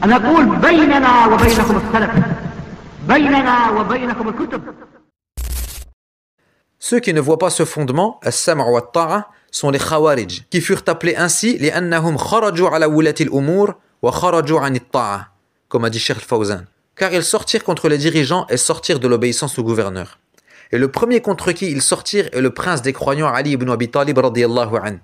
أنا أقول بيننا وبينكم السلف بيننا وبينكم الكتب. Ceux qui ne voient pas ce fondement, as-sam' wa at-ta'a, sont les khawarij, qui furent appelés ainsi لأنهم خرجوا على ولاة الأمور وخرجوا عن الطاعة, comme a dit Cheikh Al-Fawzan. Car ils sortirent contre les dirigeants et sortirent de l'obéissance au gouverneur. Et le premier contre qui ils sortirent est le prince des croyants Ali ibn Abi Talib radiyallahu anhu.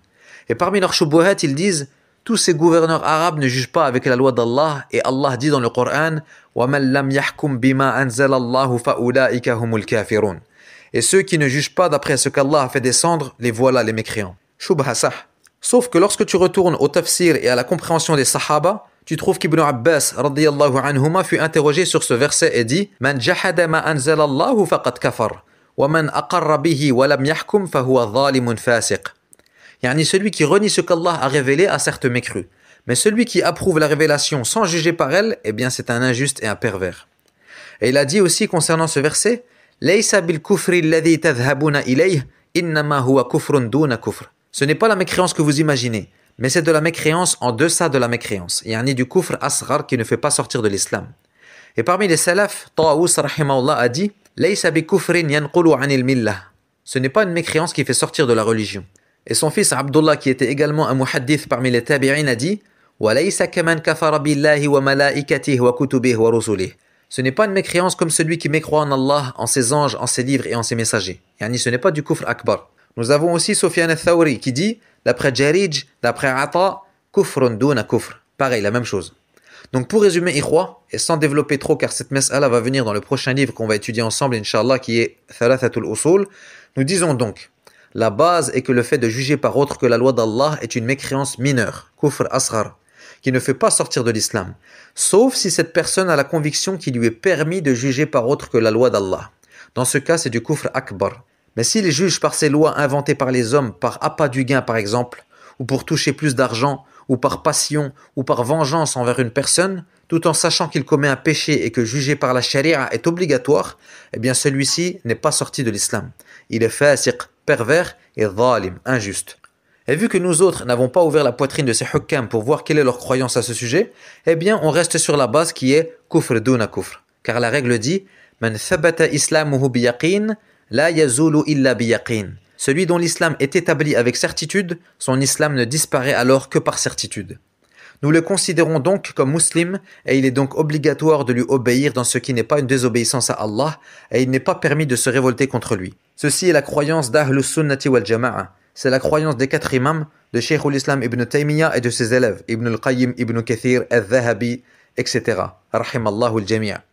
Et parmi leurs shubuhat, ils disent: tous ces gouverneurs arabes ne jugent pas avec la loi d'Allah, et Allah dit dans le Coran: وَمَنْ لَمْ يَحْكُمْ بِمَا أَنزَلَ اللَّهُ فَأُولَٰئِكَ هُمُ الْكَافِرُونَ. Et ceux qui ne jugent pas d'après ce qu'Allah a fait descendre, les voilà les mécréants. Shubha sah. Sauf que lorsque tu retournes au tafsir et à la compréhension des sahaba, tu trouves qu'Ibn Abbas radiyallahu anhuma fut interrogé sur ce verset et dit: Man jahada ma anzala Allahu faqad kafar, wa man aqarra bihi wa lam yahkum fa huwa zalimun fasiq. Yani celui qui renie ce qu'Allah a révélé a certes mécru, mais celui qui approuve la révélation sans juger par elle, eh bien c'est un injuste et un pervers. Et il a dit aussi concernant ce verset: Laysa bil kufri alladhi tadhhabuna ilayh, innama huwa kufrun duna kufr. Ce n'est pas la mécréance que vous imaginez, mais c'est de la mécréance en deçà de la mécréance, yani du kufr asghar qui ne fait pas sortir de l'islam. Et parmi les salafs, Tawus rahimahullah a dit: Laysa bi kufrin yanqulu anil millah. Ce n'est pas une mécréance qui fait sortir de la religion. Et son fils Abdullah, qui était également un muhaddith parmi les tabi'in, a dit: Wa laysa kaman kafara billahi wa malaikatihi wa kutubihi wa rusulihi. Ce n'est pas une mécréance comme celui qui mécroit en Allah, en ses anges, en ses livres et en ses messagers. Yani ce n'est pas du kufr akbar. Nous avons aussi Sufyan al-Thawri qui dit, d'après Jarij, d'après Ata, kufrun duna kufr. Pareil, la même chose. Donc pour résumer, ikhwa, et sans développer trop car cette mas'ala va venir dans le prochain livre qu'on va étudier ensemble, Inch'Allah, qui est Thalathatul Usul, nous disons donc, la base est que le fait de juger par autre que la loi d'Allah est une mécréance mineure, kufr asghar, qui ne fait pas sortir de l'islam, sauf si cette personne a la conviction qu'il lui est permis de juger par autre que la loi d'Allah. Dans ce cas, c'est du kufr akbar. Mais s'il juge par ces lois inventées par les hommes, par appât du gain par exemple, ou pour toucher plus d'argent, ou par passion, ou par vengeance envers une personne, tout en sachant qu'il commet un péché et que juger par la charia est obligatoire, eh bien celui-ci n'est pas sorti de l'islam. Il est fasiq, pervers et zalim, injuste. Et vu que nous autres n'avons pas ouvert la poitrine de ces hukkam pour voir quelle est leur croyance à ce sujet, eh bien on reste sur la base qui est kufr duna kufr. Car la règle dit: Man thabata islamuhu biyaqin, la yazulu illa biyaqin. Celui dont l'islam est établi avec certitude, son islam ne disparaît alors que par certitude. Nous le considérons donc comme musulman et il est donc obligatoire de lui obéir dans ce qui n'est pas une désobéissance à Allah et il n'est pas permis de se révolter contre lui. Ceci est la croyance d'Ahlus Sunnati wal Jama'a. C'est la croyance des 4 imams, de Cheikh al-Islam ibn Taymiyyah et de ses élèves, Ibn al-Qayyim, Ibn Kathir, al-Dhahabi, etc. Rahimallahu al-Jami'a.